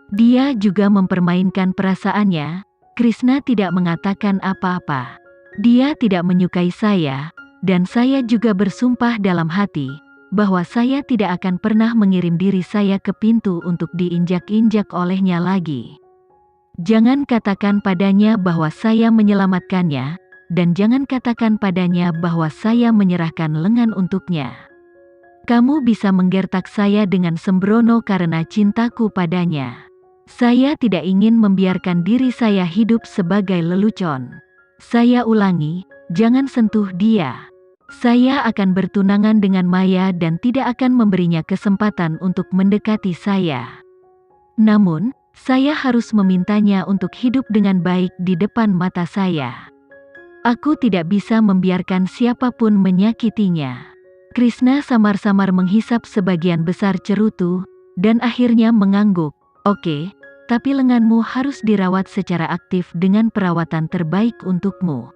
Dia juga mempermainkan perasaannya. Krishna tidak mengatakan apa-apa. Dia tidak menyukai saya, dan saya juga bersumpah dalam hati bahwa saya tidak akan pernah mengirim diri saya ke pintu untuk diinjak-injak olehnya lagi. Jangan katakan padanya bahwa saya menyelamatkannya, dan jangan katakan padanya bahwa saya menyerahkan lengan untuknya. Kamu bisa menggertak saya dengan sembrono karena cintaku padanya. Saya tidak ingin membiarkan diri saya hidup sebagai lelucon. Saya ulangi, jangan sentuh dia. Saya akan bertunangan dengan Maya dan tidak akan memberinya kesempatan untuk mendekati saya. Namun, saya harus memintanya untuk hidup dengan baik di depan mata saya. Aku tidak bisa membiarkan siapapun menyakitinya. Krishna samar-samar menghisap sebagian besar cerutu, dan akhirnya mengangguk. Oke, tapi lenganmu harus dirawat secara aktif dengan perawatan terbaik untukmu.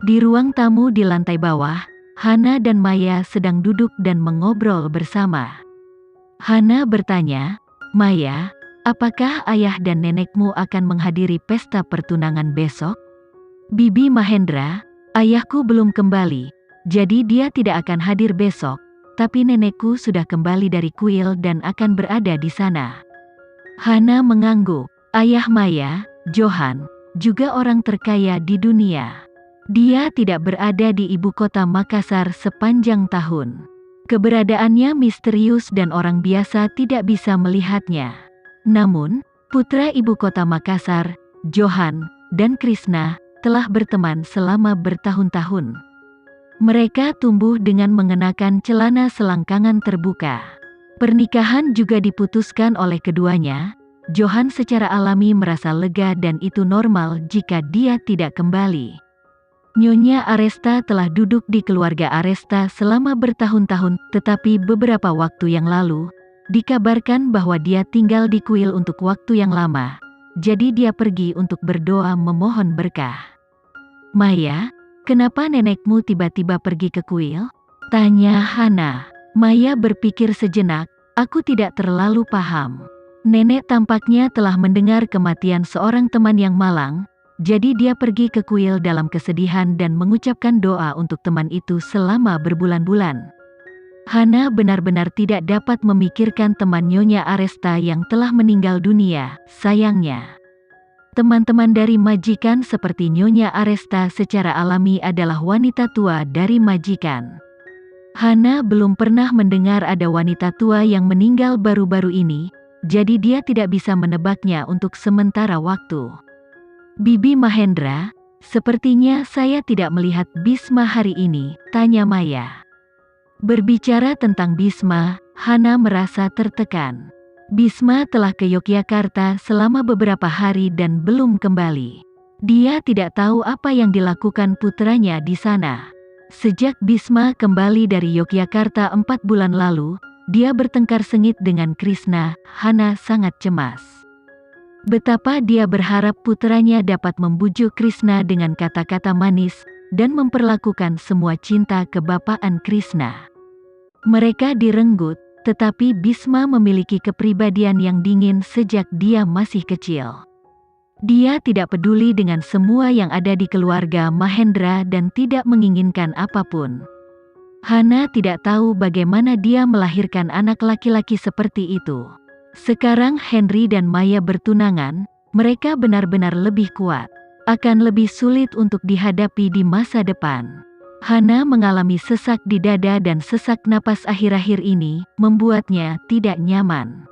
Di ruang tamu di lantai bawah, Hana dan Maya sedang duduk dan mengobrol bersama. Hana bertanya, Maya, apakah ayah dan nenekmu akan menghadiri pesta pertunangan besok? Bibi Mahendra, ayahku belum kembali, jadi dia tidak akan hadir besok, tapi nenekku sudah kembali dari kuil dan akan berada di sana. Hana mengangguk. Ayah Maya, Johan, juga orang terkaya di dunia. Dia tidak berada di ibu kota Makassar sepanjang tahun. Keberadaannya misterius dan orang biasa tidak bisa melihatnya. Namun, putra ibu kota Makassar, Johan, dan Krishna, telah berteman selama bertahun-tahun. Mereka tumbuh dengan mengenakan celana selangkangan terbuka. Pernikahan juga diputuskan oleh keduanya. Johan secara alami merasa lega dan itu normal jika dia tidak kembali. Nyonya Aresta telah duduk di keluarga Aresta selama bertahun-tahun, tetapi beberapa waktu yang lalu, dikabarkan bahwa dia tinggal di kuil untuk waktu yang lama. Jadi dia pergi untuk berdoa memohon berkah. Maya, kenapa nenekmu tiba-tiba pergi ke kuil? Tanya Hana. Maya berpikir sejenak, aku tidak terlalu paham. Nenek tampaknya telah mendengar kematian seorang teman yang malang, jadi dia pergi ke kuil dalam kesedihan dan mengucapkan doa untuk teman itu selama berbulan-bulan. Hana benar-benar tidak dapat memikirkan teman Nyonya Aresta yang telah meninggal dunia, sayangnya. Teman-teman dari majikan seperti Nyonya Aresta secara alami adalah wanita tua dari majikan. Hana belum pernah mendengar ada wanita tua yang meninggal baru-baru ini, jadi dia tidak bisa menebaknya untuk sementara waktu. Bibi Mahendra, sepertinya saya tidak melihat Bisma hari ini, tanya Maya. Berbicara tentang Bisma, Hana merasa tertekan. Bisma telah ke Yogyakarta selama beberapa hari dan belum kembali. Dia tidak tahu apa yang dilakukan putranya di sana. Sejak Bisma kembali dari Yogyakarta 4 bulan lalu, dia bertengkar sengit dengan Krishna. Hana sangat cemas. Betapa dia berharap putranya dapat membujuk Krishna dengan kata-kata manis, dan memperlakukan semua cinta kebapaan Krishna. Mereka direnggut, tetapi Bisma memiliki kepribadian yang dingin sejak dia masih kecil. Dia tidak peduli dengan semua yang ada di keluarga Mahendra dan tidak menginginkan apapun. Hana tidak tahu bagaimana dia melahirkan anak laki-laki seperti itu. Sekarang Henry dan Maya bertunangan, mereka benar-benar lebih kuat. Akan lebih sulit untuk dihadapi di masa depan. Hana mengalami sesak di dada dan sesak napas akhir-akhir ini, membuatnya tidak nyaman.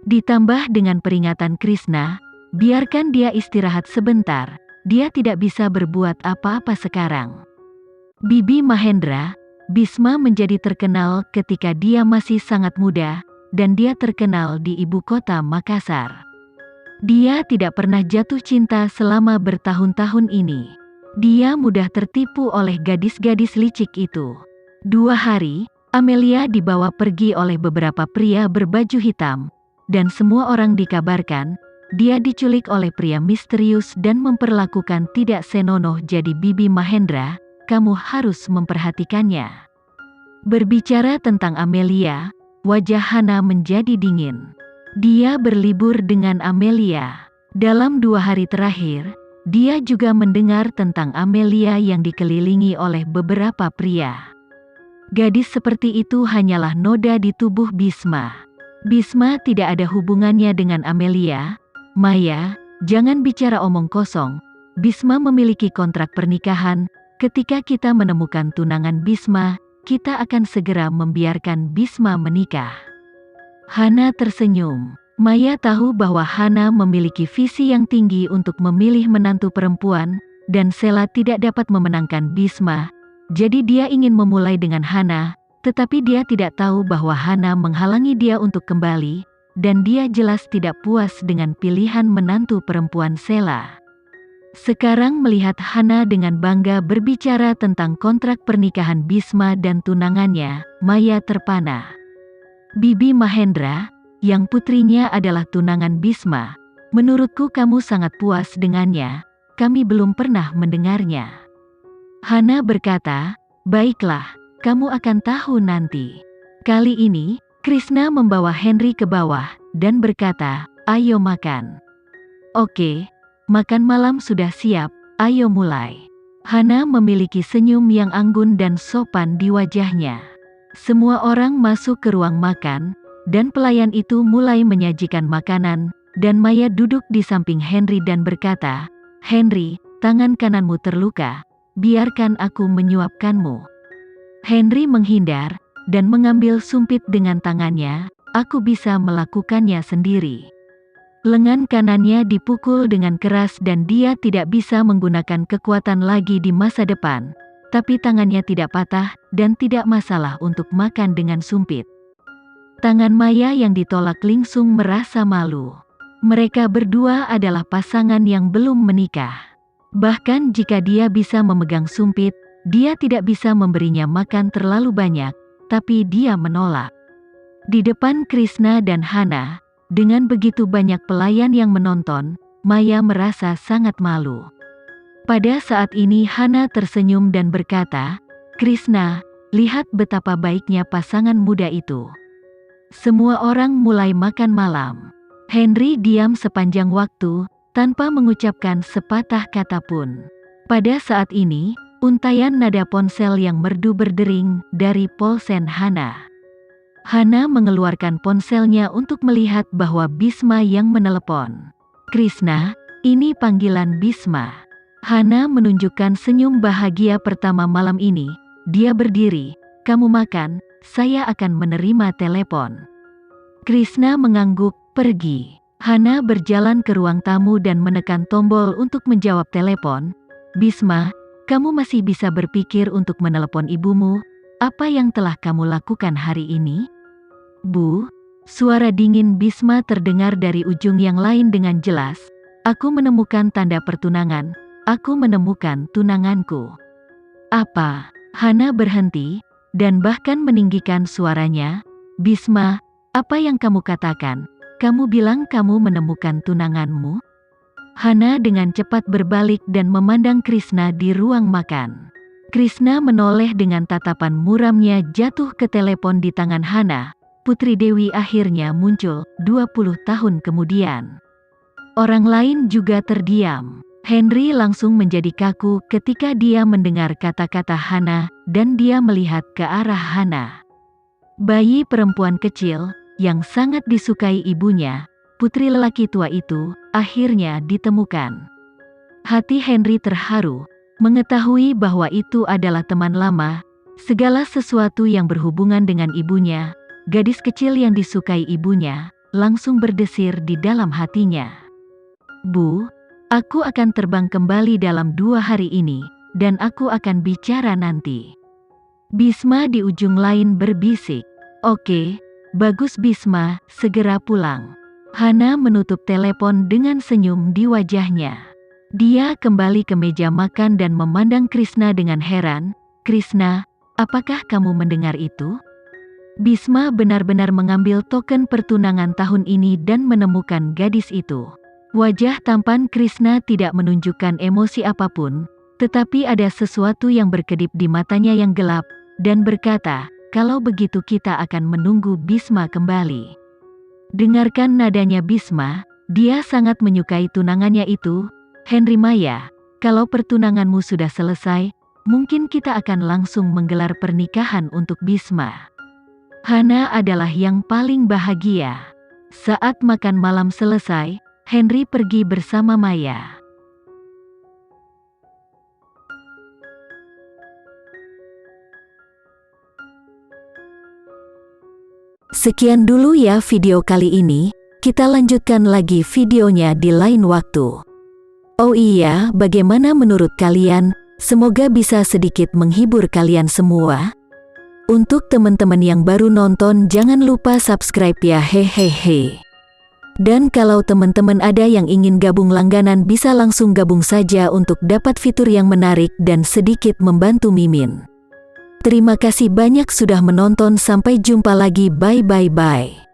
Ditambah dengan peringatan Krishna, biarkan dia istirahat sebentar, dia tidak bisa berbuat apa-apa sekarang. Bibi Mahendra, Bisma menjadi terkenal ketika dia masih sangat muda, dan dia terkenal di ibu kota Makassar. Dia tidak pernah jatuh cinta selama bertahun-tahun ini. Dia mudah tertipu oleh gadis-gadis licik itu. 2 hari, Amelia dibawa pergi oleh beberapa pria berbaju hitam, dan semua orang dikabarkan, dia diculik oleh pria misterius dan memperlakukan tidak senonoh. Jadi Bibi Mahendra, kamu harus memperhatikannya. Berbicara tentang Amelia, wajah Hana menjadi dingin. Dia berlibur dengan Amelia. Dalam 2 hari terakhir, dia juga mendengar tentang Amelia yang dikelilingi oleh beberapa pria. Gadis seperti itu hanyalah noda di tubuh Bisma. Bisma tidak ada hubungannya dengan Amelia. Maya, jangan bicara omong kosong. Bisma memiliki kontrak pernikahan. Ketika kita menemukan tunangan Bisma, kita akan segera membiarkan Bisma menikah. Hana tersenyum. Maya tahu bahwa Hana memiliki visi yang tinggi untuk memilih menantu perempuan, dan Sela tidak dapat memenangkan Bisma. Jadi dia ingin memulai dengan Hana, tetapi dia tidak tahu bahwa Hana menghalangi dia untuk kembali, dan dia jelas tidak puas dengan pilihan menantu perempuan Sela. Sekarang melihat Hana dengan bangga berbicara tentang kontrak pernikahan Bisma dan tunangannya, Maya terpana. Bibi Mahendra, yang putrinya adalah tunangan Bisma, menurutku kamu sangat puas dengannya, kami belum pernah mendengarnya. Hana berkata, baiklah, kamu akan tahu nanti. Kali ini, Krishna membawa Henry ke bawah, dan berkata, ayo makan. Oke, makan malam sudah siap, ayo mulai. Hana memiliki senyum yang anggun dan sopan di wajahnya. Semua orang masuk ke ruang makan, dan pelayan itu mulai menyajikan makanan, dan Maya duduk di samping Henry dan berkata, Henry, tangan kananmu terluka, biarkan aku menyuapkanmu. Henry menghindar, dan mengambil sumpit dengan tangannya, aku bisa melakukannya sendiri. Lengan kanannya dipukul dengan keras dan dia tidak bisa menggunakan kekuatan lagi di masa depan, tapi tangannya tidak patah, dan tidak masalah untuk makan dengan sumpit. Tangan Maya yang ditolak langsung merasa malu. Mereka berdua adalah pasangan yang belum menikah. Bahkan jika dia bisa memegang sumpit, dia tidak bisa memberinya makan terlalu banyak, tapi dia menolak. Di depan Krishna dan Hana, dengan begitu banyak pelayan yang menonton, Maya merasa sangat malu. Pada saat ini Hana tersenyum dan berkata, Krishna, lihat betapa baiknya pasangan muda itu. Semua orang mulai makan malam. Henry diam sepanjang waktu, tanpa mengucapkan sepatah kata pun. Pada saat ini, untayan nada ponsel yang merdu berdering dari polsen Hana. Hana mengeluarkan ponselnya untuk melihat bahwa Bisma yang menelepon. Krishna, ini panggilan Bisma. Hana menunjukkan senyum bahagia pertama malam ini. Dia berdiri, kamu makan, saya akan menerima telepon. Krishna mengangguk, pergi. Hana berjalan ke ruang tamu dan menekan tombol untuk menjawab telepon. Bisma, kamu masih bisa berpikir untuk menelepon ibumu? Apa yang telah kamu lakukan hari ini? Bu, suara dingin Bisma terdengar dari ujung yang lain dengan jelas. Aku menemukan tanda pertunangan. Aku menemukan tunanganku. Apa? Hana berhenti, dan bahkan meninggikan suaranya. Bisma, apa yang kamu katakan? Kamu bilang kamu menemukan tunanganmu? Hana dengan cepat berbalik dan memandang Krishna di ruang makan. Krishna menoleh dengan tatapan muramnya jatuh ke telepon di tangan Hana. Putri Dewi akhirnya muncul, 20 tahun kemudian. Orang lain juga terdiam. Henry langsung menjadi kaku ketika dia mendengar kata-kata Hana, dan dia melihat ke arah Hana. Bayi perempuan kecil, yang sangat disukai ibunya, putri lelaki tua itu, akhirnya ditemukan. Hati Henry terharu, mengetahui bahwa itu adalah teman lama, segala sesuatu yang berhubungan dengan ibunya, gadis kecil yang disukai ibunya, langsung berdesir di dalam hatinya. Bu, aku akan terbang kembali dalam 2 hari ini, dan aku akan bicara nanti. Bisma di ujung lain berbisik. Oke, bagus Bisma, segera pulang. Hana menutup telepon dengan senyum di wajahnya. Dia kembali ke meja makan dan memandang Krishna dengan heran. Krishna, apakah kamu mendengar itu? Bisma benar-benar mengambil token pertunangan tahun ini dan menemukan gadis itu. Wajah tampan Krishna tidak menunjukkan emosi apapun, tetapi ada sesuatu yang berkedip di matanya yang gelap, dan berkata, kalau begitu kita akan menunggu Bisma kembali. Dengarkan nadanya Bisma, dia sangat menyukai tunangannya itu. Henry Maya, kalau pertunanganmu sudah selesai, mungkin kita akan langsung menggelar pernikahan untuk Bisma. Hana adalah yang paling bahagia. Saat makan malam selesai, Henry pergi bersama Maya. Sekian dulu ya video kali ini, kita lanjutkan lagi videonya di lain waktu. Oh iya, bagaimana menurut kalian? Semoga bisa sedikit menghibur kalian semua. Untuk teman-teman yang baru nonton, jangan lupa subscribe ya, hehehe. Dan kalau teman-teman ada yang ingin gabung langganan, bisa langsung gabung saja untuk dapat fitur yang menarik dan sedikit membantu Mimin. Terima kasih banyak sudah menonton, sampai jumpa lagi, bye.